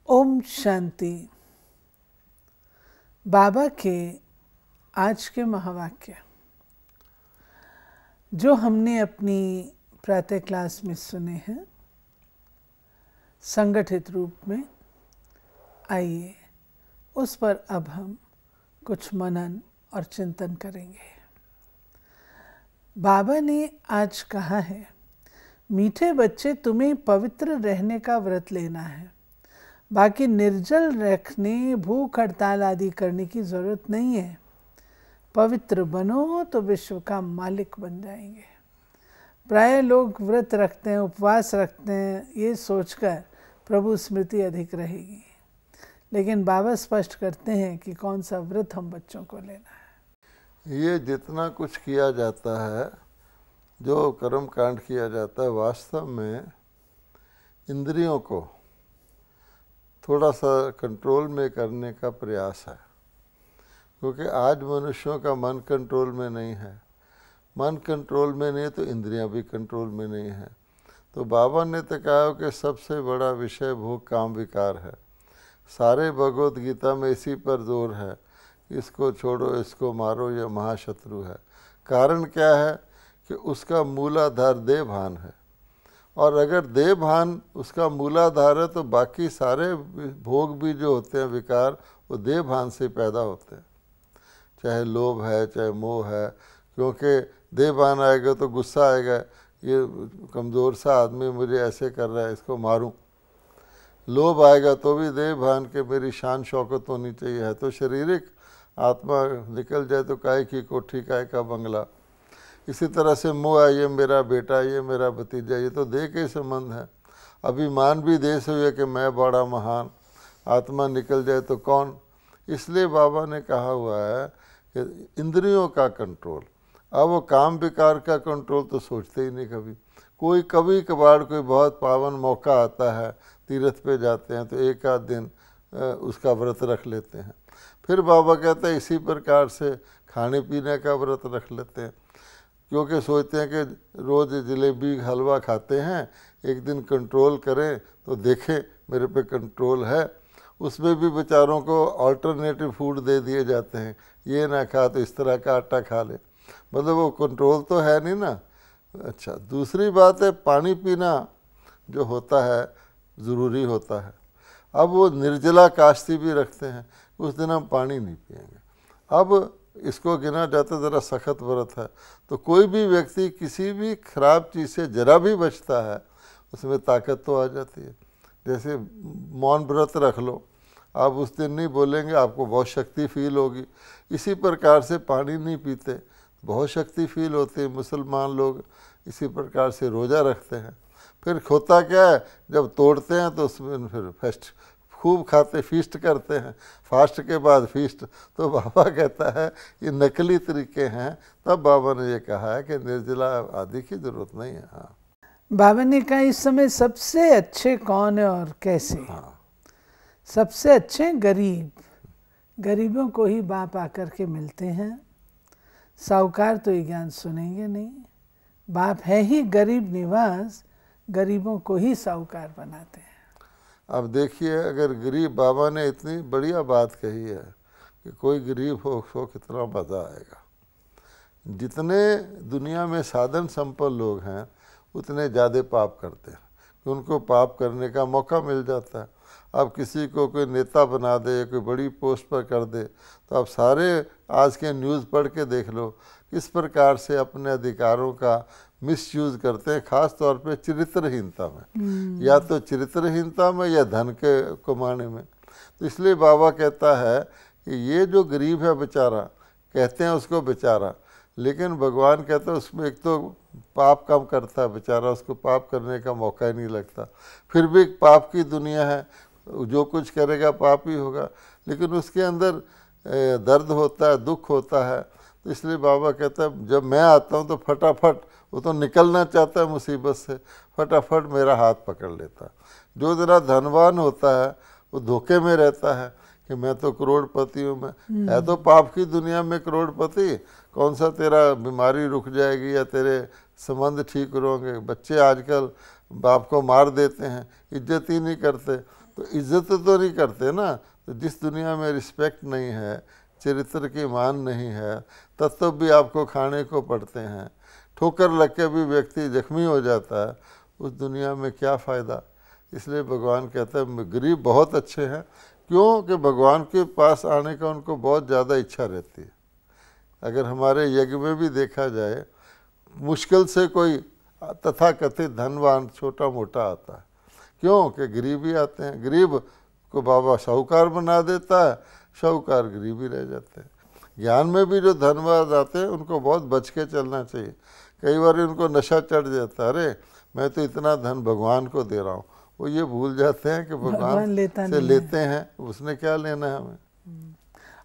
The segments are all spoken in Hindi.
ओम शांति। बाबा के आज के महावाक्य जो हमने अपनी प्रातः क्लास में सुने हैं संगठित रूप में, आइए उस पर अब हम कुछ मनन और चिंतन करेंगे। बाबा ने आज कहा है, मीठे बच्चे तुम्हें पवित्र रहने का व्रत लेना है, बाकी निर्जल रखने, भूख हड़ताल आदि करने की जरूरत नहीं है। पवित्र बनो तो विश्व का मालिक बन जाएंगे। प्राय लोग व्रत रखते हैं, उपवास रखते हैं, ये सोचकर प्रभु स्मृति अधिक रहेगी, लेकिन बाबा स्पष्ट करते हैं कि कौन सा व्रत हम बच्चों को लेना है। ये जितना कुछ किया जाता है, जो कर्म कांड किया जाता है, वास्तव में इंद्रियों को थोड़ा सा कंट्रोल में करने का प्रयास है, क्योंकि आज मनुष्यों का मन कंट्रोल में नहीं है। मन कंट्रोल में नहीं तो इंद्रियां भी कंट्रोल में नहीं है। तो बाबा ने तो कहा कि सबसे बड़ा विषय भोग काम विकार है। सारे भगवत गीता में इसी पर जोर है, इसको छोड़ो, इसको मारो, यह महाशत्रु है। कारण क्या है कि उसका मूलाधार देह भान है, और अगर देह भान उसका मूलाधार है तो बाकी सारे भोग भी जो होते हैं विकार, वो देह भान से पैदा होते हैं। चाहे लोभ है, चाहे मोह है, क्योंकि देह भान आएगा तो गुस्सा आएगा, ये कमज़ोर सा आदमी मुझे ऐसे कर रहा है, इसको मारूं। लोभ आएगा तो भी देह भान के मेरी शान शौकत होनी चाहिए है। तो शारीरिक आत्मा निकल जाए तो काय की कोठी काय का बंगला। इसी तरह से मोह है, ये मेरा बेटा, ये मेरा भतीजा, ये तो देह के संबंध है। अभिमान भी देह से हुआ कि मैं बड़ा महान। आत्मा निकल जाए तो कौन। इसलिए बाबा ने कहा हुआ है कि इंद्रियों का कंट्रोल। अब वो काम विकार का कंट्रोल तो सोचते ही नहीं कभी। कोई कभी कभार कोई बहुत पावन मौका आता है, तीर्थ पे जाते हैं तो एक आध दिन उसका व्रत रख लेते हैं। फिर बाबा कहते हैं इसी प्रकार से खाने पीने का व्रत रख लेते हैं, क्योंकि सोचते हैं कि रोज़ जलेबी हलवा खाते हैं, एक दिन कंट्रोल करें तो देखें मेरे पे कंट्रोल है। उसमें भी बेचारों को अल्टरनेटिव फूड दे दिए जाते हैं, ये ना खा तो इस तरह का आटा खा ले, मतलब वो कंट्रोल तो है नहीं ना। अच्छा, दूसरी बात है पानी पीना जो होता है ज़रूरी होता है। अब वो निर्जला काश्ती भी रखते हैं, उस दिन हम पानी नहीं पिएंगे। अब इसको गिना जाता ज़रा सख्त व्रत है। तो कोई भी व्यक्ति किसी भी खराब चीज़ से जरा भी बचता है, उसमें ताकत तो आ जाती है। जैसे मौन व्रत रख लो, आप उस दिन नहीं बोलेंगे, आपको बहुत शक्ति फील होगी। इसी प्रकार से पानी नहीं पीते, बहुत शक्ति फील होती है। मुसलमान लोग इसी प्रकार से रोज़ा रखते हैं। फिर होता क्या है, जब तोड़ते हैं तो उसमें फिर फेस्ट खूब खाते, फीस्ट करते हैं, फास्ट के बाद फीस्ट। तो बाबा कहता है ये नकली तरीके हैं। तब बाबा ने ये कहा है कि निर्जला आदि की जरूरत नहीं है। हाँ, बाबा ने कहा इस समय सबसे अच्छे कौन है और कैसे। हाँ, सबसे अच्छे गरीब, गरीबों को ही बाप आकर के मिलते हैं। साहूकार तो ये ज्ञान सुनेंगे नहीं। बाप है ही गरीब निवास, गरीबों को ही साहूकार बनाते हैं। अब देखिए, अगर गरीब, बाबा ने इतनी बढ़िया बात कही है कि कोई गरीब हो तो कितना मज़ा आएगा। जितने दुनिया में साधन संपन्न लोग हैं उतने ज़्यादा पाप करते हैं, कि उनको पाप करने का मौका मिल जाता है। अब किसी को कोई नेता बना दे, कोई बड़ी पोस्ट पर कर दे, तो आप सारे आज के न्यूज़ पढ़ के देख लो किस प्रकार से अपने अधिकारों का मिसयूज़ करते हैं, ख़ास तौर पे चरित्रहीनता में। या तो चरित्रहीनता में या धन के कमाने में। तो इसलिए बाबा कहता है कि ये जो गरीब है बेचारा, कहते हैं उसको बेचारा, लेकिन भगवान कहता है उसमें एक तो पाप कम करता है बेचारा, उसको पाप करने का मौका ही नहीं लगता। फिर भी पाप की दुनिया है, जो कुछ करेगा पाप ही होगा, लेकिन उसके अंदर दर्द होता है, दुख होता है। तो इसलिए बाबा कहता है जब मैं आता हूँ तो फटाफट, वो तो निकलना चाहता है मुसीबत से, फटाफट मेरा हाथ पकड़ लेता है। जो ज़रा धनवान होता है वो धोखे में रहता है कि मैं तो करोड़पति हूँ। मैं है तो पाप की दुनिया में करोड़पति, कौन सा तेरा बीमारी रुक जाएगी या तेरे संबंध ठीक होंगे। बच्चे आजकल बाप को मार देते हैं, इज्जत ही नहीं करते। तो इज्जत तो नहीं करते ना। तो जिस दुनिया में रिस्पेक्ट नहीं है, चरित्र की मान नहीं है, तत्व भी आपको खाने को पड़ते हैं, ठोकर लग के भी व्यक्ति जख्मी हो जाता है, उस दुनिया में क्या फ़ायदा। इसलिए भगवान कहते हैं गरीब बहुत अच्छे हैं। क्यों कि भगवान के पास आने का उनको बहुत ज़्यादा इच्छा रहती है। अगर हमारे यज्ञ में भी देखा जाए, मुश्किल से कोई तथाकथित धनवान छोटा मोटा आता है, क्यों कि गरीब ही आते हैं। गरीब को बाबा साहूकार बना देता है, साहूकार गरीब ही रह जाते हैं। ज्ञान में भी जो धनवान आते हैं उनको बहुत बच के चलना चाहिए। कई बार उनको नशा चढ़ जाता है, अरे मैं तो इतना धन भगवान को दे रहा हूँ। वो ये भूल जाते हैं कि भगवान से लेते हैं, उसने क्या लेना है हमें।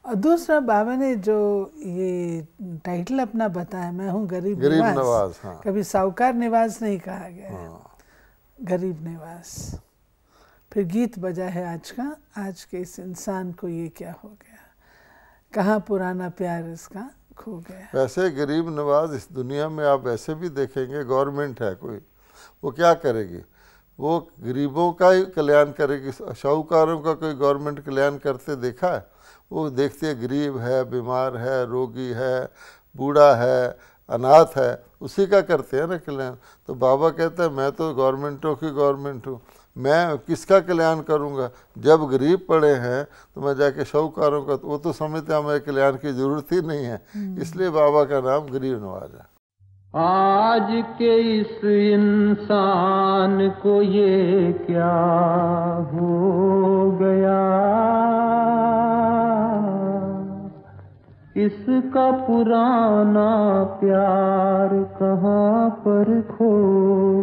और दूसरा बाबा ने जो ये टाइटल अपना बताया, मैं हूँ गरीब नवाज, हाँ। कभी साहूकार निवास नहीं कहा गया, हाँ। गरीब निवास। फिर गीत बजा है आज का, आज के इस इंसान को ये क्या हो गया, कहाँ पुराना प्यार इसका खो गया। वैसे गरीब नवाज इस दुनिया में आप ऐसे भी देखेंगे, गवर्नमेंट है कोई, वो क्या करेगी, वो गरीबों का ही कल्याण करेगी। साहूकारों का कोई गवर्नमेंट कल्याण करते देखा है? वो देखते हैं गरीब है, बीमार है, रोगी है, बूढ़ा है, अनाथ है, उसी का करते हैं ना कल्याण। तो बाबा कहते हैं मैं तो गवर्नमेंटों की गवर्नमेंट हूँ, मैं किसका कल्याण करूँगा। जब गरीब पड़े हैं तो मैं जाके साहूकारों का, वो तो समझते हैं हमें कल्याण की ज़रूरत ही नहीं है। इसलिए बाबा का नाम गरीब नवाज है। आज के इस इंसान को ये क्या हो गया, इसका पुराना प्यार कहाँ पर खो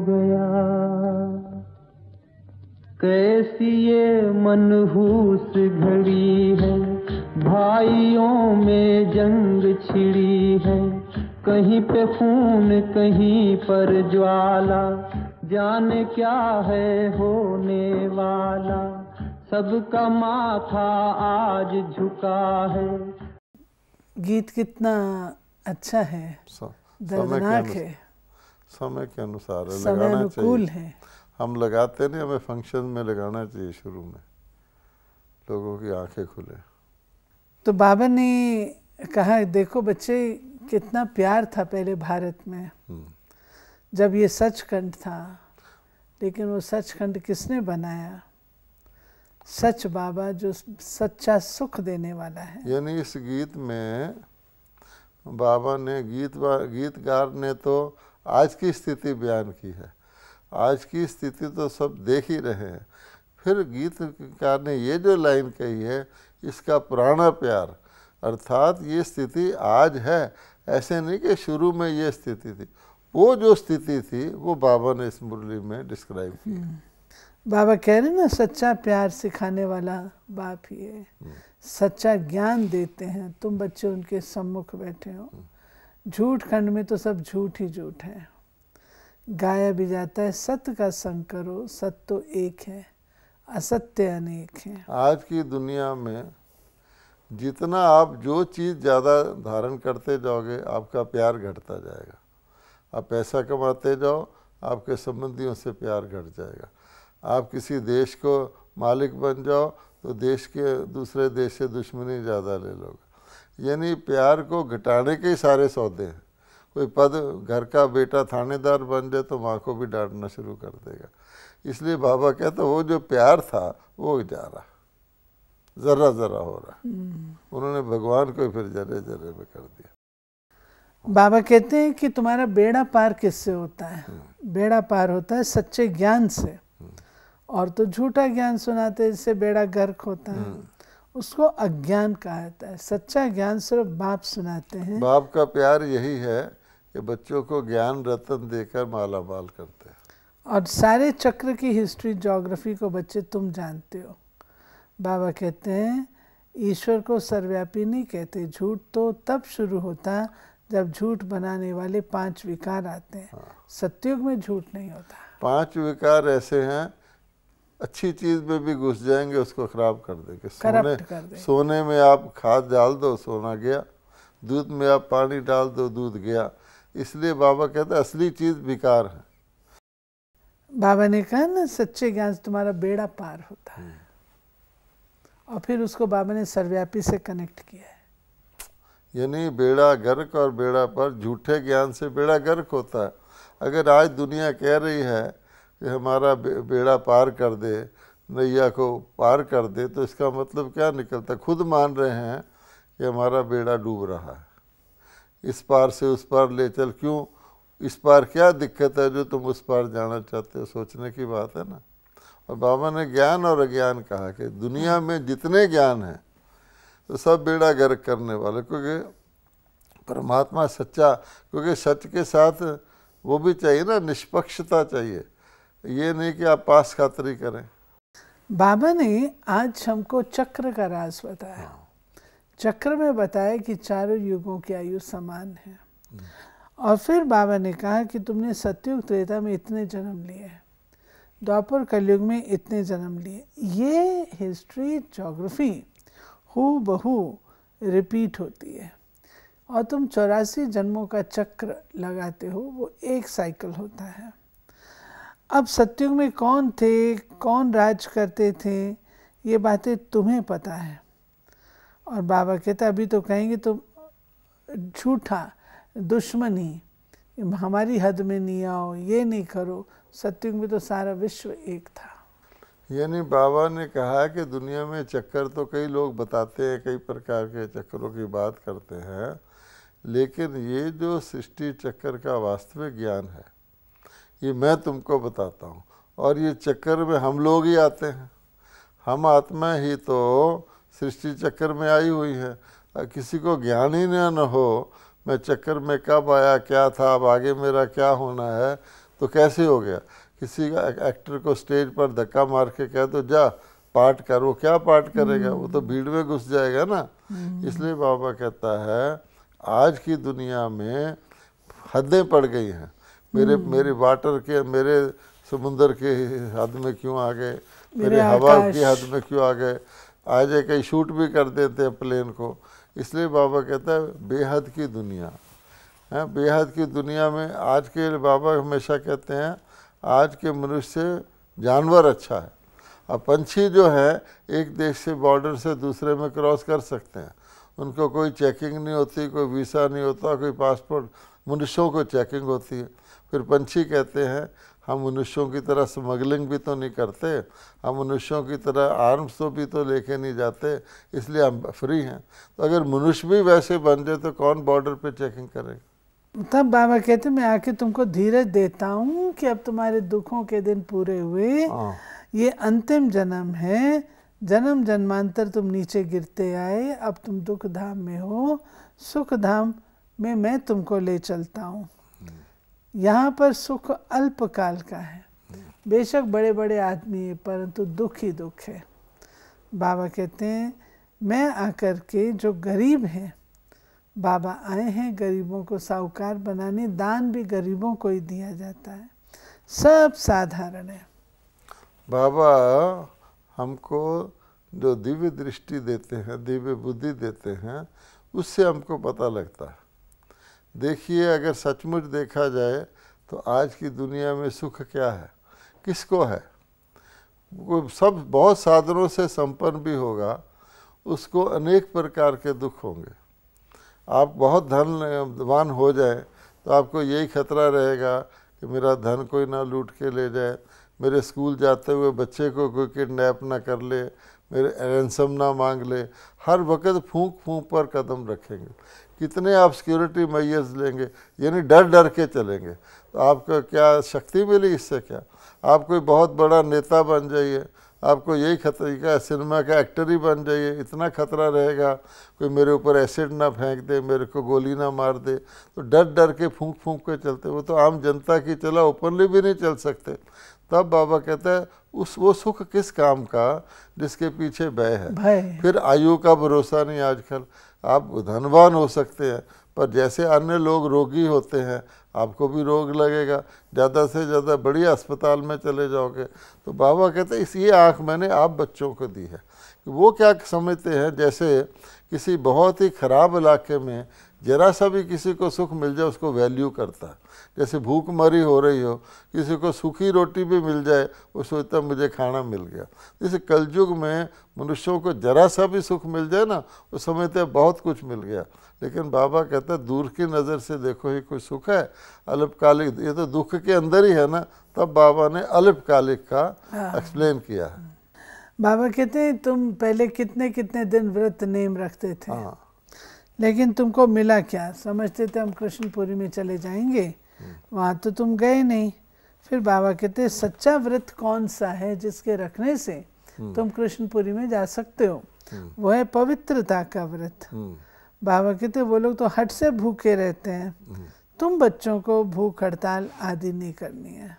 गया। कैसी ये मनहूस घड़ी है, भाइयों में जंग छिड़ी है, कहीं पे खून कहीं पर ज्वाला, जाने क्या है होने वाला। सबका माथा आज झुका है। गीत कितना अच्छा है, दर्दनाक है, समय के अनुसार है, समय अनुकूल है। हम लगाते नहीं, हमें फंक्शन में लगाना चाहिए शुरू में, लोगों की आंखें खुले। तो बाबा ने कहा देखो बच्चे कितना प्यार था पहले भारत में, जब ये सचखंड था, लेकिन वो सचखंड किसने बनाया? सच बाबा, जो सच्चा सुख देने वाला है। यानी इस गीत में बाबा ने गीतकार ने तो आज की स्थिति बयान की है। आज की स्थिति तो सब देख ही रहे हैं। फिर गीतकार ने ये जो लाइन कही है, इसका पुराना प्यार, अर्थात ये स्थिति आज है, ऐसे नहीं कि शुरू में ये स्थिति थी। वो जो स्थिति थी वो बाबा ने इस मुरली में डिस्क्राइब की। बाबा कह रहे ना, सच्चा प्यार सिखाने वाला बाप ही है, सच्चा ज्ञान देते हैं। तुम बच्चे उनके सम्मुख बैठे हो। झूठ खंड में तो सब झूठ ही झूठ है। गाया भी जाता है, सत्य का संग करो, सत्य तो एक है, असत्य अनेक है। आज की दुनिया में जितना आप जो चीज़ ज़्यादा धारण करते जाओगे, आपका प्यार घटता जाएगा। आप पैसा कमाते जाओ, आपके संबंधियों से प्यार घट जाएगा। आप किसी देश को मालिक बन जाओ तो देश के दूसरे देश से दुश्मनी ज़्यादा ले लोगे। यानी प्यार को घटाने के ही सारे सौदे हैं। कोई पद, घर का बेटा थानेदार बन जाए तो माँ को भी डांटना शुरू कर देगा। इसलिए बाबा कहते वो जो प्यार था वो जा रहा, ज़रा ज़रा हो रहा। उन्होंने भगवान को फिर जरे जरे में कर दिया। बाबा कहते हैं कि तुम्हारा बेड़ा पार किससे होता है? बेड़ा पार होता है सच्चे ज्ञान से। और तो झूठा ज्ञान सुनाते हैं, जिससे बेड़ा गर्क होता है, उसको अज्ञान कहा जाता है। सच्चा ज्ञान सिर्फ बाप सुनाते हैं। बाप का प्यार यही है कि बच्चों को ज्ञान रत्न देकर माला माल करते हैं। और सारे चक्र की हिस्ट्री, ज्योग्राफी को बच्चे तुम जानते हो। बाबा कहते हैं ईश्वर को सर्वव्यापी नहीं कहते। झूठ तो तब शुरू होता जब झूठ बनाने वाले 5 विकार आते हैं। सत्युग में झूठ नहीं होता। 5 विकार ऐसे हैं, अच्छी चीज़ में भी घुस जाएंगे, उसको खराब कर देंगे। सोने में आप खाद डाल दो, सोना गया। दूध में आप पानी डाल दो, दूध गया। इसलिए बाबा कहते हैं असली चीज़ विकार है। बाबा ने कहा ना, सच्चे ज्ञान से तुम्हारा बेड़ा पार होता है। और फिर उसको बाबा ने सर्वव्यापी से कनेक्ट किया है। यानी बेड़ा गर्क और बेड़ा पार, झूठे ज्ञान से बेड़ा गर्क होता है। अगर आज दुनिया कह रही है कि हमारा बेड़ा पार कर दे, नैया को पार कर दे, तो इसका मतलब क्या निकलता? खुद मान रहे हैं कि हमारा बेड़ा डूब रहा है, इस पार से उस पार ले चल। क्यों? इस पार क्या दिक्कत है जो तुम उस पार जाना चाहते हो? सोचने की बात है ना। और बाबा ने ज्ञान और अज्ञान कहा कि दुनिया में जितने ज्ञान हैं तो सब बेड़ा गर्क करने वाले, क्योंकि परमात्मा सच्चा, क्योंकि सच के साथ वो भी चाहिए ना, निष्पक्षता चाहिए। ये नहीं कि आप पास खातरी करें। बाबा ने आज हमको चक्र का राज बताया। चक्र में बताया कि चारों युगों की आयु समान है। और फिर बाबा ने कहा कि तुमने सतयुग त्रेता में इतने जन्म लिए, द्वापर कलयुग में इतने जन्म लिए। ये हिस्ट्री ज्योग्राफी हू बहू रिपीट होती है। और तुम 84 जन्मों का चक्र लगाते हो, वो एक साइकिल होता है। अब सतयुग में कौन थे, कौन राज करते थे, ये बातें तुम्हें पता है। और बाबा कहते अभी तो कहेंगे तुम झूठा, दुश्मनी, हमारी हद में नहीं आओ, ये नहीं करो। सतयुग में तो सारा विश्व एक था। यानी बाबा ने कहा कि दुनिया में चक्कर तो कई लोग बताते हैं, कई प्रकार के चक्करों की बात करते हैं, लेकिन ये जो सृष्टि चक्कर का वास्तविक ज्ञान है, ये मैं तुमको बताता हूँ। और ये चक्कर में हम लोग ही आते हैं, हम आत्मा ही तो सृष्टि चक्कर में आई हुई है। किसी को ज्ञान ही न हो मैं चक्कर में कब आया, क्या था, अब आगे मेरा क्या होना है, तो कैसे हो गया? किसी एक्टर को स्टेज पर धक्का मार के कह दो जा पाठ कर, वो क्या पाठ करेगा? वो तो भीड़ में घुस जाएगा ना। इसलिए बाबा कहता है आज की दुनिया में हदें पड़ गई हैं। मेरे वाटर के, मेरे समुंदर के हद में क्यों आ गए, मेरे हवा की हद में क्यों आ गए। आज कहीं शूट भी कर देते हैं प्लेन को। इसलिए बाबा कहता है बेहद की दुनिया है। बेहद की दुनिया में आज के बाबा हमेशा कहते हैं आज के मनुष्य से जानवर अच्छा है। अब पंछी जो है एक देश से बॉर्डर से दूसरे में क्रॉस कर सकते हैं, उनको कोई चेकिंग नहीं होती, कोई वीज़ा नहीं होता, कोई पासपोर्ट। मनुष्यों को चेकिंग होती है। फिर पंछी कहते हैं हम मनुष्यों की तरह स्मगलिंग भी तो नहीं करते, हम मनुष्यों की तरह आर्म्स तो भी तो लेके नहीं जाते, इसलिए हम फ्री हैं। तो अगर मनुष्य भी वैसे बन जाए तो कौन बॉर्डर पे चेकिंग करेगा? तब बाबा कहते मैं आके तुमको धीरज देता हूँ कि अब तुम्हारे दुखों के दिन पूरे हुए, ये अंतिम जन्म है। जन्म जन्मांतर तुम नीचे गिरते आए, अब तुम दुख धाम में हो, सुख धाम में मैं तुमको ले चलता हूँ। यहाँ पर सुख अल्पकाल का है, बेशक बड़े बड़े आदमी है, परंतु दुख ही दुख है। बाबा कहते हैं मैं आकर के जो गरीब हैं, बाबा आए हैं गरीबों को साहूकार बनाने, दान भी गरीबों को ही दिया जाता है, सब साधारण है। बाबा हमको जो दिव्य दृष्टि देते हैं, दिव्य बुद्धि देते हैं, उससे हमको पता लगता है। देखिए अगर सचमुच देखा जाए तो आज की दुनिया में सुख क्या है, किसको है? वो सब बहुत साधनों से संपन्न भी होगा, उसको अनेक प्रकार के दुख होंगे। आप बहुत धनवान हो जाए तो आपको यही खतरा रहेगा कि मेरा धन कोई ना लूट के ले जाए, मेरे स्कूल जाते हुए बच्चे को कोई किडनैप ना कर ले, मेरे रैंसम ना मांग ले। हर वक्त फूंक फूंक पर कदम रखेंगे। कितने आप सिक्योरिटी मेजर्स लेंगे, यानी डर डर के चलेंगे। तो आपको क्या शक्ति मिली इससे? क्या आप कोई बहुत बड़ा नेता बन जाइए, आपको यही खतरा का सिनेमा का एक्टर ही बन जाइए, इतना खतरा रहेगा कोई मेरे ऊपर एसिड ना फेंक दे, मेरे को गोली ना मार दे। तो डर डर के फूंक फूंक के चलते, वो तो आम जनता की चला ओपनली भी नहीं चल सकते। तब बाबा कहता है वो सुख किस काम का जिसके पीछे भय है। फिर आयु का भरोसा नहीं। आजकल आप धनवान हो सकते हैं, पर जैसे अन्य लोग रोगी होते हैं आपको भी रोग लगेगा, ज़्यादा से ज़्यादा बड़ी अस्पताल में चले जाओगे। तो बाबा कहते हैं ये आँख मैंने आप बच्चों को दी है। वो क्या समझते हैं, जैसे किसी बहुत ही ख़राब इलाके में जरा सा भी किसी को सुख मिल जाए उसको वैल्यू करता है। जैसे भूखमरी हो रही हो, किसी को सूखी रोटी भी मिल जाए वो सोचता मुझे खाना मिल गया। जैसे कलयुग में मनुष्यों को जरा सा भी सुख मिल जाए ना, वो समझते हैं बहुत कुछ मिल गया। लेकिन बाबा कहता है दूर की नज़र से देखो ये कोई सुख है, अल्पकालिक, ये तो दुख के अंदर ही है ना। तब बाबा ने अल्पकालिक का एक्सप्लेन किया है। बाबा कहते हैं तुम पहले कितने कितने दिन व्रत नेम रखते थे, हाँ, लेकिन तुमको मिला क्या? समझते थे हम कृष्णपुरी में चले जाएंगे, वहाँ तो तुम गए नहीं। फिर बाबा कहते हैं सच्चा व्रत कौन सा है जिसके रखने से तुम कृष्णपुरी में जा सकते हो? वो है पवित्रता का व्रत। बाबा कहते वो लोग तो हट से भूखे रहते हैं, तुम बच्चों को भूख हड़ताल आदि नहीं करनी है।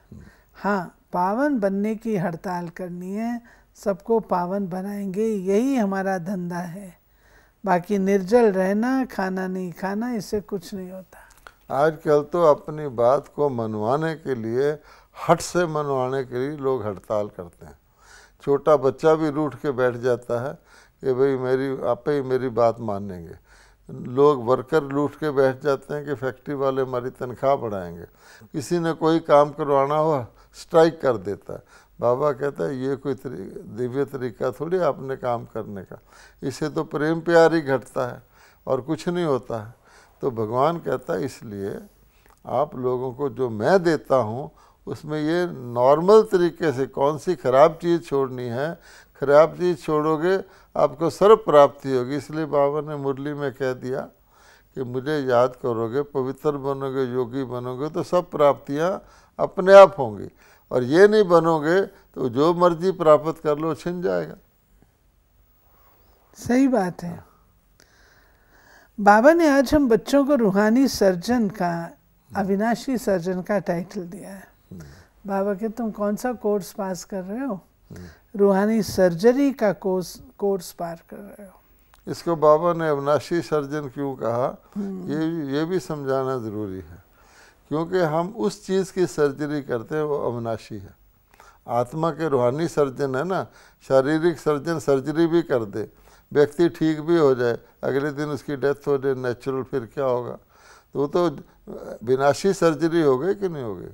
हाँ, पावन बनने की हड़ताल करनी है, सबको पावन बनाएंगे, यही हमारा धंधा है। बाकी निर्जल रहना, खाना नहीं खाना, इससे कुछ नहीं होता। आजकल तो अपनी बात को मनवाने के लिए, हट से मनवाने के लिए लोग हड़ताल करते हैं। छोटा बच्चा भी रूठ के बैठ जाता है कि भाई मेरी आप ही मेरी बात मानेंगे। लोग वर्कर लूट के बैठ जाते हैं कि फैक्ट्री वाले हमारी तनख्वाह बढ़ाएंगे। किसी ने कोई काम करवाना हो स्ट्राइक कर देता है। बाबा कहता है ये कोई दिव्य तरीका थोड़ी आपने काम करने का, इससे तो प्रेम प्यार ही घटता है और कुछ नहीं होता है। तो भगवान कहता है इसलिए आप लोगों को जो मैं देता हूँ उसमें ये नॉर्मल तरीके से कौन सी खराब चीज़ छोड़नी है, खराब चीज़ छोड़ोगे आपको सर्व प्राप्ति होगी। इसलिए बाबा ने मुरली में कह दिया कि मुझे याद करोगे, पवित्र बनोगे, योगी बनोगे तो सब प्राप्तियां अपने आप होंगी, और ये नहीं बनोगे तो जो मर्जी प्राप्त कर लो छिन जाएगा। सही बात है। बाबा ने आज हम बच्चों को रूहानी सर्जन का, अविनाशी सर्जन का टाइटल दिया है। बाबा के तुम कौन सा कोर्स पास कर रहे हो? रूहानी सर्जरी का कोर्स पार कर रहे हो। इसको बाबा ने अविनाशी सर्जन क्यों कहा, ये भी समझाना ज़रूरी है। क्योंकि हम उस चीज़ की सर्जरी करते हैं वो अविनाशी है। आत्मा के रूहानी सर्जन है ना, शारीरिक सर्जन सर्जरी भी कर दे, व्यक्ति ठीक भी हो जाए, अगले दिन उसकी डेथ हो जाए नेचुरल, फिर क्या होगा? तो विनाशी सर्जरी हो गई कि नहीं हो गई?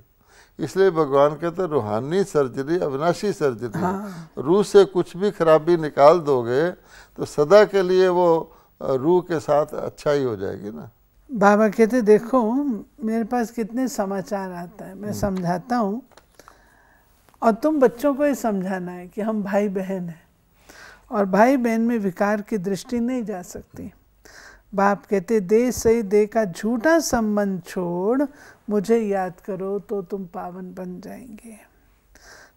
इसलिए भगवान कहते हैं रूहानी सर्जरी अविनाशी सर्जरी। रूह से कुछ भी खराबी निकाल दोगे तो सदा के लिए वो रूह के साथ अच्छा ही हो जाएगी ना। बाबा कहते देखो मेरे पास कितने समाचार आता है, मैं समझाता हूँ, और तुम बच्चों को ही समझाना है कि हम भाई बहन हैं और भाई बहन में विकार की दृष्टि नहीं जा सकती। बाप कहते देह सही देह का झूठा संबंध छोड़ मुझे याद करो तो तुम पावन बन जाएंगे।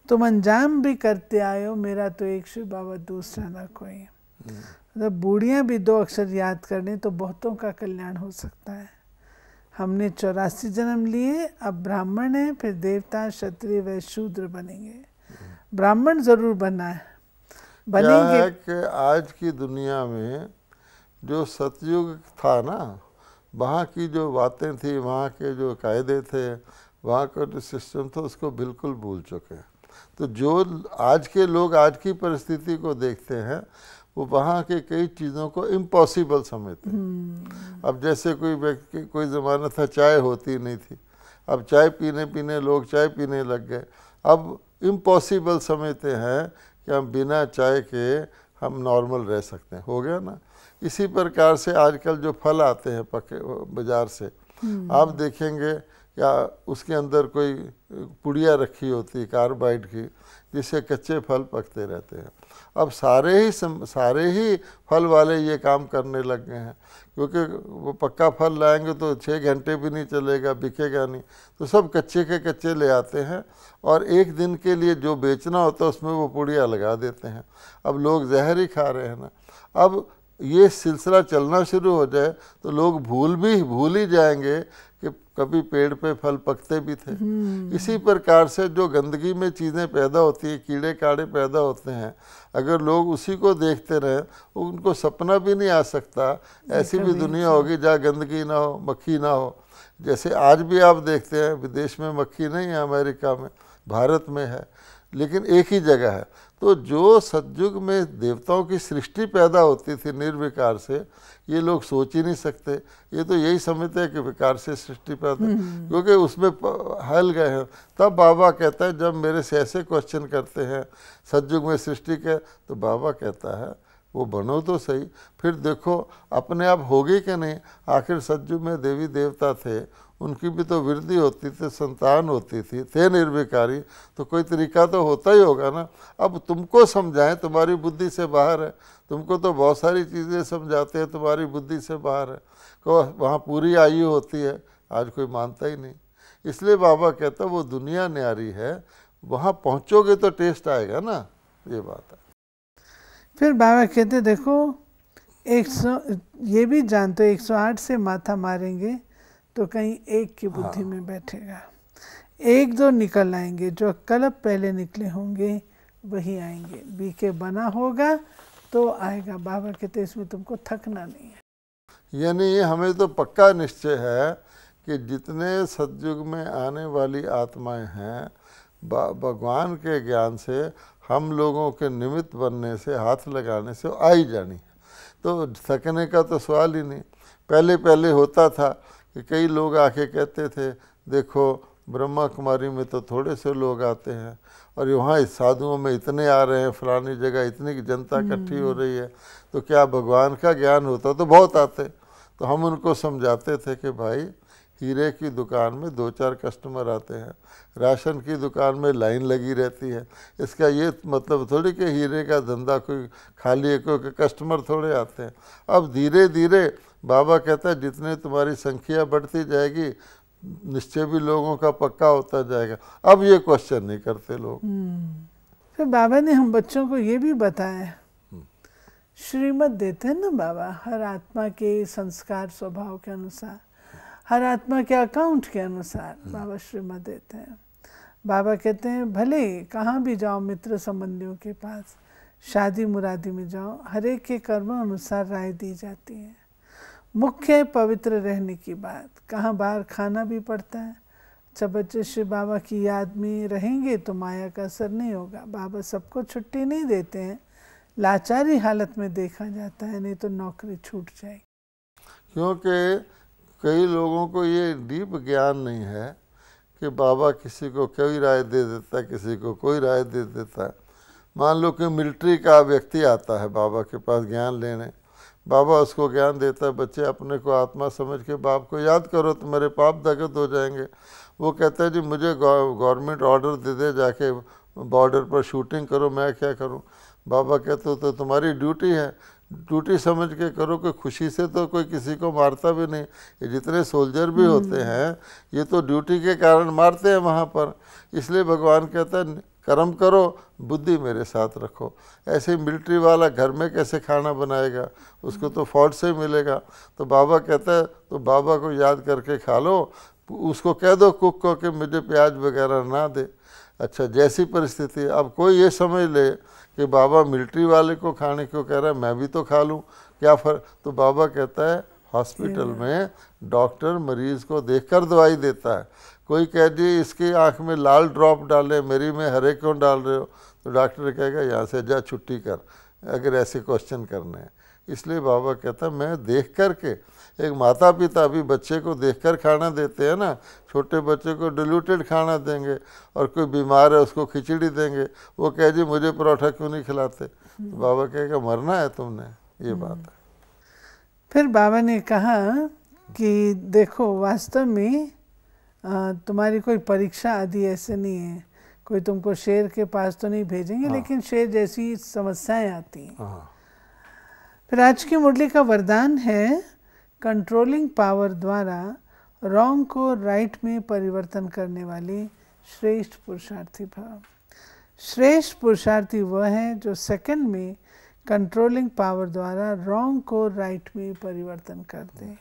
तुम अंजाम भी करते आए हो, मेरा तो एक शिव बाबा दूसरा ना कोई। मतलब बूढ़ियाँ भी 2 अक्षर याद करने तो बहुतों का कल्याण हो सकता है। हमने 84 जन्म लिए, अब ब्राह्मण है, फिर देवता, क्षत्रिय व शूद्र बनेंगे। ब्राह्मण जरूर बनना है, बनेंगे। क्या है कि आज की दुनिया में जो सतयुग था ना, वहाँ की जो बातें थी, वहाँ के जो कायदे थे, वहाँ का जो सिस्टम था, उसको बिल्कुल भूल चुके हैं। तो जो आज के लोग आज की परिस्थिति को देखते हैं वो वहाँ के कई चीज़ों को इम्पॉसिबल समझते हैं। अब जैसे कोई व्यक्ति, कोई ज़माना था चाय होती नहीं थी, अब चाय पीने लोग चाय पीने लग गए। अब इम्पॉसिबल समझते हैं कि हम बिना चाय के हम नॉर्मल रह सकते हैं। हो गया ना। इसी प्रकार से आजकल जो फल आते हैं पके बाज़ार से, आप देखेंगे क्या उसके अंदर कोई पुड़िया रखी होती है कार्बाइड की, जिससे कच्चे फल पकते रहते हैं। अब सारे ही फल वाले ये काम करने लग गए हैं, क्योंकि वो पक्का फल लाएंगे तो 6 घंटे भी नहीं चलेगा, बिकेगा नहीं, तो सब कच्चे के कच्चे ले आते हैं और एक दिन के लिए जो बेचना होता है उसमें वो पुड़िया लगा देते हैं। अब लोग जहर ही खा रहे हैं ना। अब ये सिलसिला चलना शुरू हो जाए तो लोग भूल ही जाएंगे कि कभी पेड़ पे फल पकते भी थे। इसी प्रकार से जो गंदगी में चीज़ें पैदा होती हैं, कीड़े काड़े पैदा होते हैं, अगर लोग उसी को देखते रहें, उनको सपना भी नहीं आ सकता ऐसी भी दुनिया होगी जहाँ गंदगी ना हो, मक्खी ना हो। जैसे आज भी आप देखते हैं विदेश में मक्खी नहीं है, अमेरिका में, भारत में है। लेकिन एक ही जगह है। तो जो सतयुग में देवताओं की सृष्टि पैदा होती थी निर्विकार से, ये लोग सोच ही नहीं सकते। ये तो यही समझते हैं कि विकार से सृष्टि पैदा, क्योंकि उसमें हल गए हैं। तब बाबा कहता है, जब मेरे से ऐसे क्वेश्चन करते हैं सतयुग में सृष्टि के, तो बाबा कहता है वो बनो तो सही, फिर देखो अपने आप होगी कि नहीं। आखिर सतयुग में देवी देवता थे, उनकी भी तो वृद्धि होती थी, संतान होती थी, थे निर्विकारी, तो कोई तरीका तो होता ही होगा ना। अब तुमको समझाएं, तुम्हारी बुद्धि से बाहर है। तुमको तो बहुत सारी चीज़ें समझाते हैं, तुम्हारी बुद्धि से बाहर है। तो वहाँ पूरी आयु होती है, आज कोई मानता ही नहीं। इसलिए बाबा कहता वो दुनिया न्यारी है, वहाँ पहुँचोगे तो टेस्ट आएगा ना, ये बात है। फिर बाबा कहते देखो 100, ये भी जानते 108 से माथा मारेंगे तो कहीं एक की बुद्धि में बैठेगा। 1-2 निकल आएंगे, जो कल पहले निकले होंगे वही आएंगे। बीके बना होगा तो आएगा। बाबा कहते इसमें तुमको थकना नहीं है। यानी हमें तो पक्का निश्चय है कि जितने सतयुग में आने वाली आत्माएं हैं, भगवान के ज्ञान से, हम लोगों के निमित्त बनने से, हाथ लगाने से आ ही जानी है। तो थकने का तो सवाल ही नहीं। पहले पहले होता था कि कई लोग आके कहते थे, देखो ब्रह्मा कुमारी में तो थोड़े से लोग आते हैं और वहाँ इस साधुओं में इतने आ रहे हैं, फलानी जगह इतनी जनता इकट्ठी हो रही है, तो क्या भगवान का ज्ञान होता तो बहुत आते। तो हम उनको समझाते थे कि भाई हीरे की दुकान में 2-4 कस्टमर आते हैं, राशन की दुकान में लाइन लगी रहती है। इसका ये मतलब थोड़ी कि हीरे का धंधा कोई खाली है, कोई कस्टमर थोड़े आते हैं। अब धीरे धीरे बाबा कहता है जितने तुम्हारी संख्या बढ़ती जाएगी, निश्चय भी लोगों का पक्का होता जाएगा। अब ये क्वेश्चन नहीं करते लोग। फिर बाबा ने हम बच्चों को ये भी बताया, श्रीमत देते हैं ना बाबा, हर आत्मा के संस्कार स्वभाव के अनुसार, हर आत्मा के अकाउंट के अनुसार बाबा श्रीमत देते हैं। बाबा कहते हैं भले कहाँ भी जाओ, मित्र संबंधियों के पास, शादी मुरादी में जाओ, हर एक के कर्म अनुसार राय दी जाती है। मुख्य पवित्र रहने की बात, कहाँ बाहर खाना भी पड़ता है। अच्छा बच्चे श्री बाबा की याद में रहेंगे तो माया का असर नहीं होगा। बाबा सबको छुट्टी नहीं देते हैं, लाचारी हालत में देखा जाता है, नहीं तो नौकरी छूट जाएगी। क्योंकि कई लोगों को ये डीप ज्ञान नहीं है कि बाबा किसी को कोई राय दे देता है, किसी को कोई राय दे देता है। मान लो कि मिलिट्री का व्यक्ति आता है बाबा के पास ज्ञान लेने, बाबा उसको ज्ञान देता है, बच्चे अपने को आत्मा समझ के बाप को याद करो तो मेरे पाप दगत हो जाएंगे। वो कहता है जी मुझे गवर्नमेंट ऑर्डर दे दे, जाके बॉर्डर पर शूटिंग करो, मैं क्या करूं। बाबा कहते हो तो तुम्हारी ड्यूटी है, ड्यूटी समझ के करो कि खुशी से तो कोई किसी को मारता भी नहीं। ये जितने सोल्जर भी होते हैं ये तो ड्यूटी के कारण मारते हैं वहाँ पर। इसलिए भगवान कहता है कर्म करो, बुद्धि मेरे साथ रखो। ऐसे ही मिलिट्री वाला घर में कैसे खाना बनाएगा, उसको तो फौज से मिलेगा। तो बाबा कहता है तो बाबा को याद करके खा लो, उसको कह दो कुक को कि मुझे प्याज वगैरह ना दे। अच्छा जैसी परिस्थिति, अब कोई ये समझ ले कि बाबा मिलिट्री वाले को खाने क्यों कह रहा है, मैं भी तो खा लूँ, क्या फर्क। तो बाबा कहता है हॉस्पिटल में डॉक्टर मरीज को देखकर दवाई देता है। कोई कह दिए इसकी आंख में लाल ड्रॉप डाले, मेरी में हरे क्यों डाल रहे हो, तो डॉक्टर कहेगा यहाँ से जा छुट्टी कर, अगर ऐसे क्वेश्चन करने हैं। इसलिए बाबा कहता मैं देख कर के, एक माता पिता भी बच्चे को देखकर खाना देते हैं ना, छोटे बच्चे को डिल्यूटेड खाना देंगे और कोई बीमार है उसको खिचड़ी देंगे, वो कहे जी मुझे परोठा क्यों नहीं खिलाते, तो बाबा कहेगा मरना है तुमने, ये बात है। फिर बाबा ने कहा कि देखो वास्तव में तुम्हारी कोई परीक्षा आदि ऐसे नहीं है, कोई तुमको शेर के पास तो नहीं भेजेंगे, लेकिन शेर जैसी समस्याएं आती हैं। फिर आज की मुरली का वरदान है कंट्रोलिंग पावर द्वारा रॉन्ग को राइट में परिवर्तन करने वाले श्रेष्ठ पुरुषार्थी भव। श्रेष्ठ पुरुषार्थी वह है जो सेकंड में कंट्रोलिंग पावर द्वारा रॉन्ग को राइट में परिवर्तन करते हैं।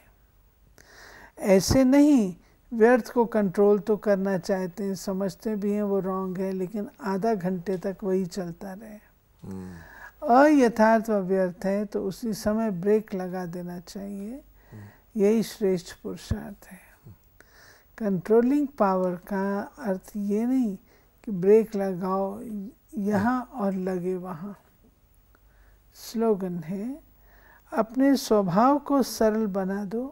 ऐसे नहीं व्यर्थ को कंट्रोल तो करना चाहते हैं, समझते भी हैं वो रॉन्ग है, लेकिन आधा घंटे तक वही चलता रहे। अयथार्थ व व्यर्थ है तो उसी समय ब्रेक लगा देना चाहिए। यही श्रेष्ठ पुरुषार्थ है। कंट्रोलिंग पावर का अर्थ ये नहीं कि ब्रेक लगाओ यहाँ और लगे वहाँ। स्लोगन है, अपने स्वभाव को सरल बना दो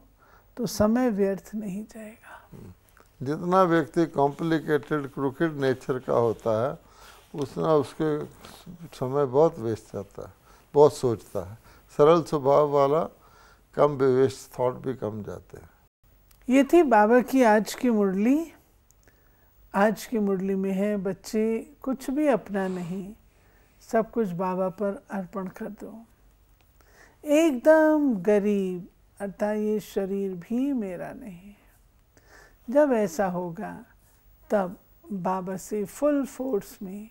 तो समय व्यर्थ नहीं जाएगा। जितना व्यक्ति कॉम्प्लिकेटेड क्रूकेड नेचर का होता है उतना उसके समय बहुत वेस्ट जाता है, बहुत सोचता है। सरल स्वभाव वाला कम बेवेस्ट थॉट भी कम जाते हैं। ये थी बाबा की आज की मुरली। आज की मुरली में है, बच्चे कुछ भी अपना नहीं, सब कुछ बाबा पर अर्पण कर दो। एकदम गरीब अर्थात ये शरीर भी मेरा नहीं। जब ऐसा होगा तब बाबा से फुल फोर्स में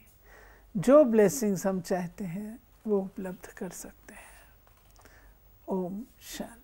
जो ब्लेसिंग्स हम चाहते हैं वो उपलब्ध कर सकते हैं। ओम शांति।